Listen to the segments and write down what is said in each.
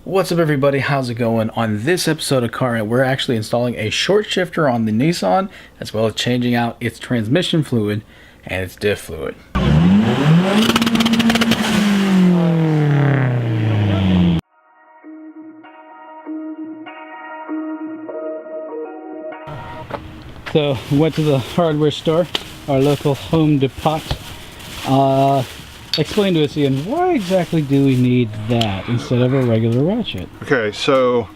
What's up everybody, how's it going? On this episode of Car Rant, we're actually installing a short shifter on the Nissan, as well as changing out its transmission fluid and its diff fluid. So, went to the hardware store, our local Home Depot. Explain to us, Ian, why exactly do we need that instead of a regular ratchet? Okay, so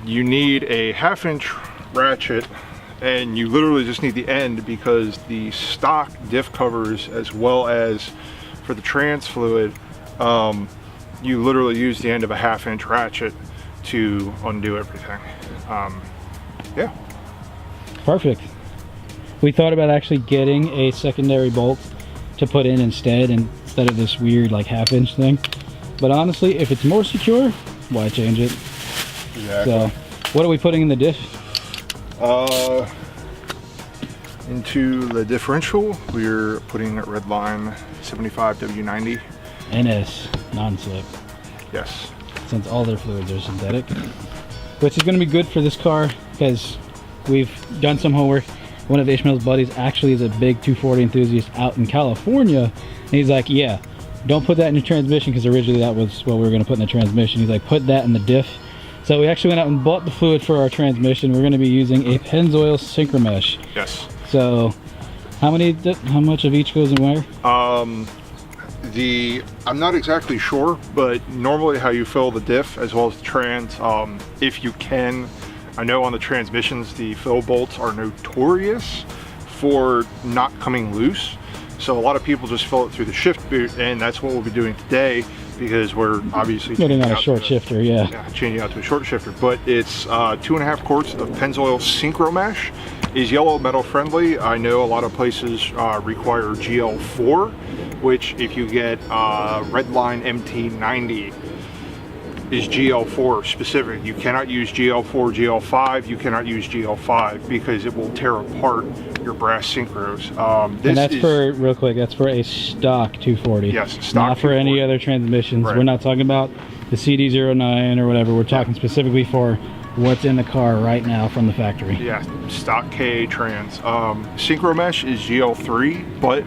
you need a 1/2-inch ratchet, and you literally just need the end because the stock diff covers, as well as for the trans fluid, you literally use the end of a 1/2-inch ratchet to undo everything. Yeah. Perfect. We thought about actually getting a secondary bolt to put in instead of this weird like 1/2-inch thing, but honestly, if it's more secure, why change it? Exactly. So what are we putting in the diff? Into the differential, we're putting Driveline 75 W90 NS non-slip, yes, since all their fluids are synthetic, which is going to be good for this car because we've done some homework. One of Ishmael's buddies actually is a big 240 enthusiast out in California, and he's like, yeah, don't put that in your transmission, because originally that was what we were going to put in the transmission. He's like, put that in the diff. So we actually went out and bought the fluid for our transmission. We're going to be using a Pennzoil synchro mesh. yes. So how much of each goes in where? I'm not exactly sure, but normally how you fill the diff as well as the trans, if you can, I know on the transmissions the fill bolts are notorious for not coming loose, so a lot of people just fill it through the shift boot, and that's what we'll be doing today because we're obviously getting on a short shifter. Yeah, changing out to a short shifter. But it's 2.5 quarts of Pennzoil synchro mesh. Is yellow metal friendly. I know a lot of places require GL4, which if you get Driveline MT90 is GL4 specific. You cannot use GL4, GL5, you cannot use GL5 because it will tear apart your brass synchros. And that's for, real quick, that's for a stock 240. Yes, stock not for 240. Any other transmissions. Right. We're not talking about the CD09 or whatever. We're talking specifically for what's in the car right now from the factory. Yeah, stock K trans. Synchro mesh is GL3, but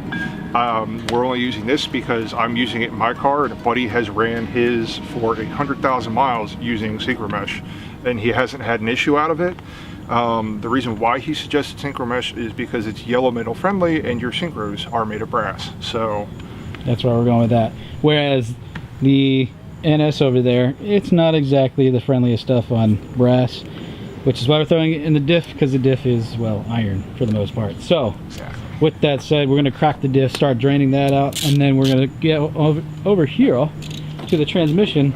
we're only using this because I'm using it in my car, and a buddy has ran his for 100,000 miles using synchro mesh, and he hasn't had an issue out of it. The reason why he suggested synchro mesh is because it's yellow metal friendly, and your synchros are made of brass. So that's why we're going with that. Whereas the NS over there, it's not exactly the friendliest stuff on brass, which is why we're throwing it in the diff, because the diff is, well, iron for the most part. So exactly. With that said, we're going to crack the diff, start draining that out, and then we're going to get over here to the transmission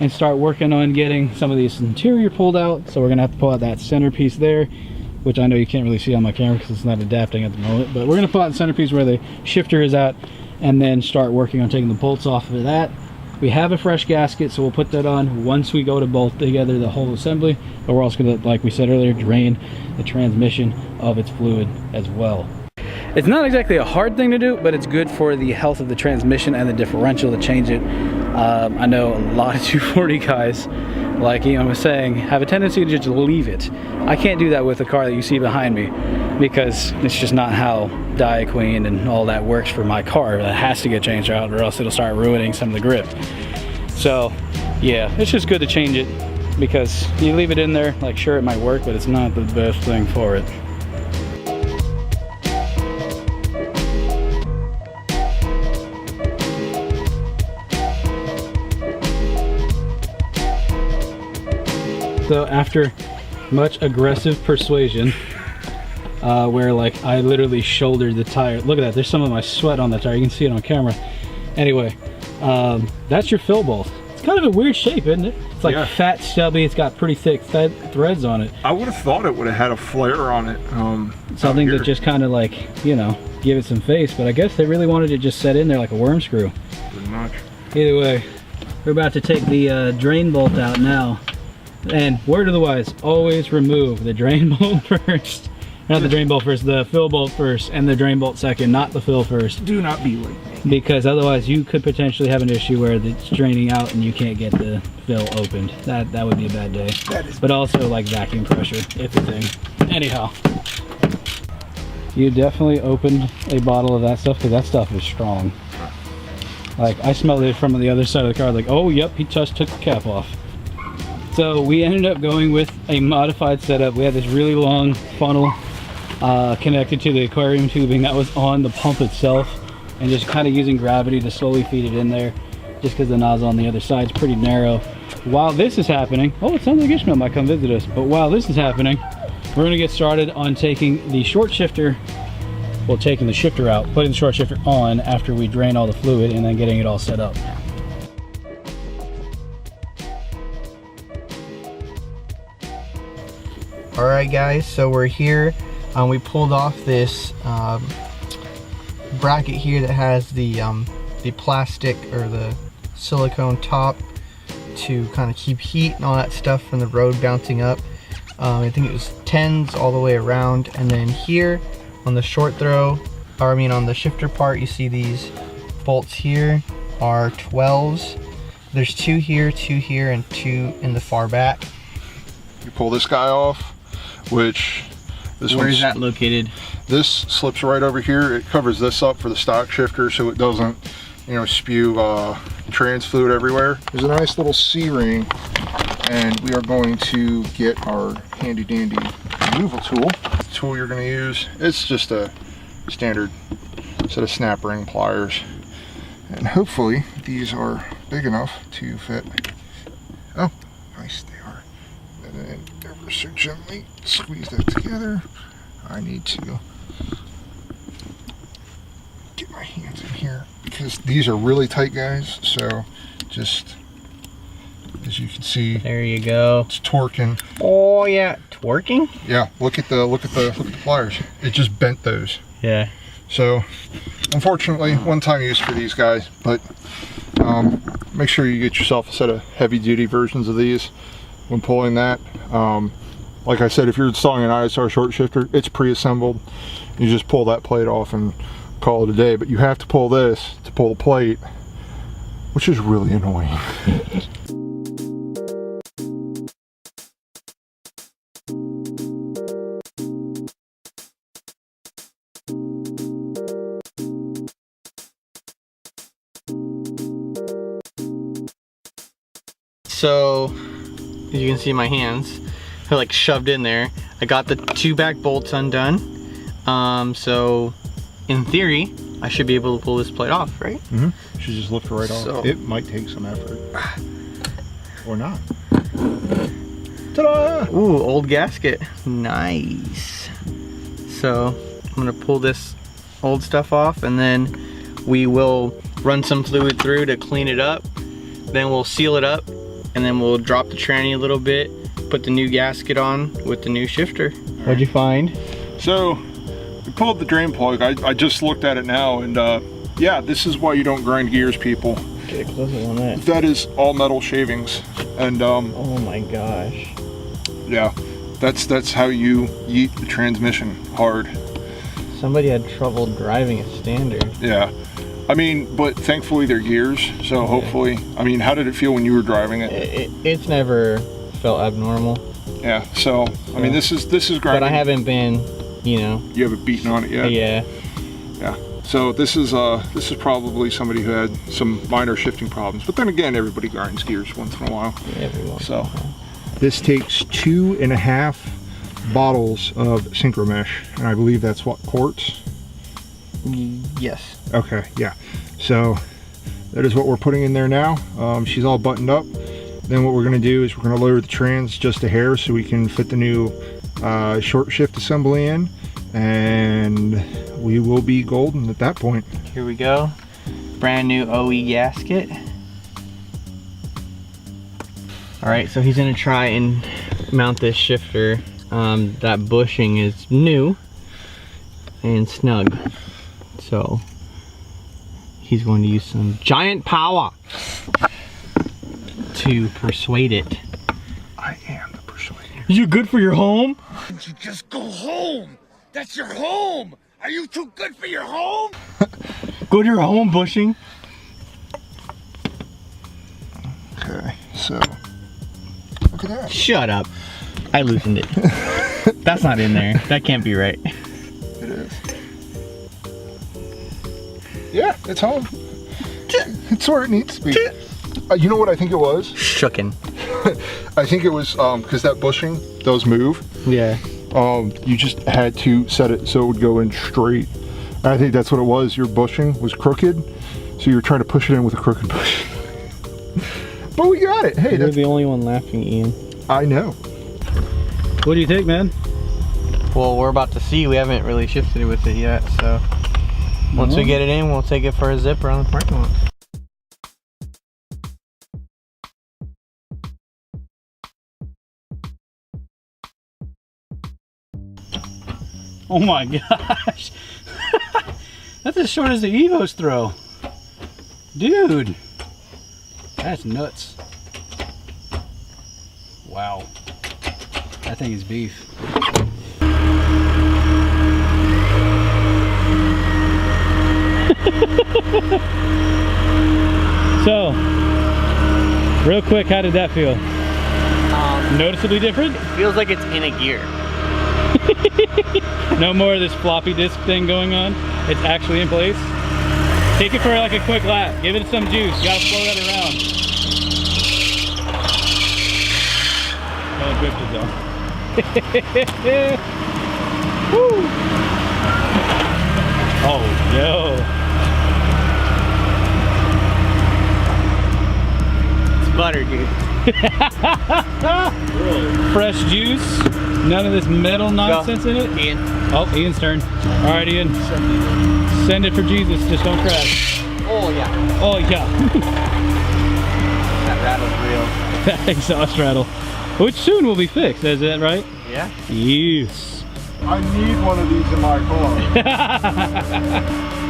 and start working on getting some of these interior pulled out. So we're going to have to pull out that centerpiece there, which I know you can't really see on my camera because it's not adapting at the moment, but we're going to pull out the centerpiece where the shifter is at, and then start working on taking the bolts off of that. We have a fresh gasket, so we'll put that on once we go to bolt together the whole assembly, but we're also going to, like we said earlier, drain the transmission of its fluid as well. It's not exactly a hard thing to do, but it's good for the health of the transmission and the differential to change it. I know a lot of 240 guys, like Ian was saying, have a tendency to just leave it. I can't do that with the car that you see behind me because it's just not how Queen and all that works for my car. That has to get changed out or else it'll start ruining some of the grip. So yeah, it's just good to change it because you leave it in there, like sure it might work, but it's not the best thing for it. So after much aggressive persuasion, where like I literally shouldered the tire. Look at that, there's some of my sweat on the tire. You can see it on camera. Anyway, that's your fill bolt. It's kind of a weird shape, isn't it? It's like fat, stubby. It's got pretty thick threads on it. I would have thought it would have had a flare on it. Something to just kind of like, you know, give it some face. But I guess they really wanted to just set in there like a worm screw. Pretty much. Either way, we're about to take the drain bolt out now. And word of the wise, always remove the drain bolt first Not the drain bolt first, the fill bolt first, and the drain bolt second, not the fill first. Do not be like me. Because otherwise you could potentially have an issue where it's draining out and you can't get the fill opened. That would be a bad day. That is. But also like vacuum pressure, if a thing. Anyhow. You definitely opened a bottle of that stuff because that stuff is strong. Like I smelled it from the other side of the car, like, oh yep, he just took the cap off. So we ended up going with a modified setup. We had this really long funnel connected to the aquarium tubing that was on the pump itself, and just kind of using gravity to slowly feed it in there, just because the nozzle on the other side is pretty narrow. While this is happening, oh, it sounds like Ishmael might come visit us, but while this is happening, we're going to get started on taking the short shifter, well, taking the shifter out, putting the short shifter on after we drain all the fluid, and then getting it all set up. Alright guys, so we're here. We pulled off this bracket here that has the plastic or the silicone top to kind of keep heat and all that stuff from the road bouncing up. I think it was 10s all the way around, and then here on the short throw, or I mean on the shifter part, you see these bolts here are 12s. There's 2 here, 2 here, and 2 in the far back. You pull this guy off, which this Where is that located? This slips right over here. It covers this up for the stock shifter so it doesn't, you know, spew trans fluid everywhere. There's a nice little C-ring, and we are going to get our handy dandy removal tool. The tool you're going to use, it's just a standard set of snap ring pliers, and hopefully these are big enough to fit. Oh, nice, they are. And then ever so gently squeeze that together. I need to get my hands in here because these are really tight, guys. So just as you can see, There you go. it's torquing. Oh yeah, twerking? Yeah, look at the pliers. It just bent those. Yeah. So unfortunately, one-time use for these guys, but make sure you get yourself a set of heavy-duty versions of these when pulling that. Like I said, if you're installing an ISR short shifter, it's pre-assembled. You just pull that plate off and call it a day, but you have to pull this to pull the plate, which is really annoying. So as you can see my hands, they're like shoved in there. I got the 2 back bolts undone. So in theory, I should be able to pull this plate off, right? Mm-hmm. You should just lift it right So- off. It might take some effort. Or not. Ta-da! Ooh, old gasket. Nice. So I'm gonna pull this old stuff off, and then we will run some fluid through to clean it up. Then we'll seal it up, and then we'll drop the tranny a little bit, put the new gasket on with the new shifter. What'd you find? So we pulled the drain plug. I just looked at it now, and yeah, this is why you don't grind gears, people. Get a closer on that. That is all metal shavings, and Oh my gosh. yeah, that's how you yeet the transmission hard. Somebody had trouble driving it standard. Yeah, I mean, but thankfully they're gears, so hopefully. I mean, how did it feel when you were driving it? It's never felt abnormal. Yeah, so I mean, this is grinding. But I haven't been, you know. You haven't beaten on it yet. Yeah. Yeah. So this is probably somebody who had some minor shifting problems. But then again, everybody grinds gears once in a while. Yeah, every once So in a while. this takes 2.5 bottles of synchro mesh, and I believe that's what, quarts? Yes. Okay, yeah. So that is what we're putting in there now. She's all buttoned up. Then what we're going to do is we're going to lower the trans just a hair so we can fit the new short shift assembly in, and we will be golden at that point. Here we go. Brand new OE gasket. Alright, so he's gonna try and mount this shifter. That bushing is new and snug. So he's going to use some giant power to persuade it. I am the persuader. You good for your home? You just go home. That's your home! Are you too good for your home? Go to your home, bushing. Okay, so look at that. Shut up. I loosened it. That's not in there. That can't be right. It is. Yeah, it's home. It's where it needs to be. You know what I think it was? Shooken. I think it was because that bushing does move. Yeah. You just had to set it so it would go in straight. And I think that's what it was. Your bushing was crooked, so you're trying to push it in with a crooked bush. But we got it. Hey, You're the only one laughing, Ian. I know. What do you think, man? Well, we're about to see. We haven't really shifted with it yet, so once we get it in, we'll take it for a zip around the parking lot. Oh my gosh. That's as short as the Evo's throw. Dude. That's nuts. Wow. That thing is beef. So, real quick, how did that feel? Noticeably different? It feels like it's in a gear. No more of this floppy disk thing going on. It's actually in place. Take it for like a quick lap. Give it some juice. You gotta slow that around. Oh, it drifted though. Woo! Oh, yo. It's butter, dude. Fresh juice. None of this metal nonsense in it. Ian. Oh, Ian's turn. All right, Ian. Send it for Jesus. Just don't crash. Oh, yeah. Oh, yeah. That rattle's real. That exhaust rattle. Which soon will be fixed, is that right? Yeah. Yes. I need one of these in my car.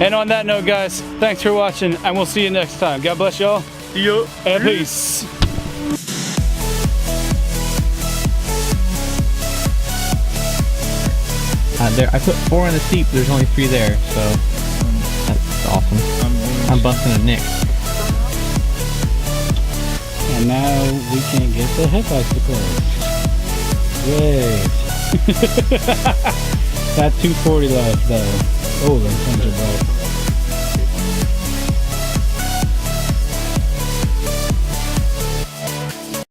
And on that note, guys, thanks for watching, and we'll see you next time. God bless y'all. See ya. And peace. There, I put 4 in the seat, but there's only 3 there, so that's awesome. I'm busting a nick. And now we can't get the headlights to close. Yay. That 240 left though. Oh, them things are bright.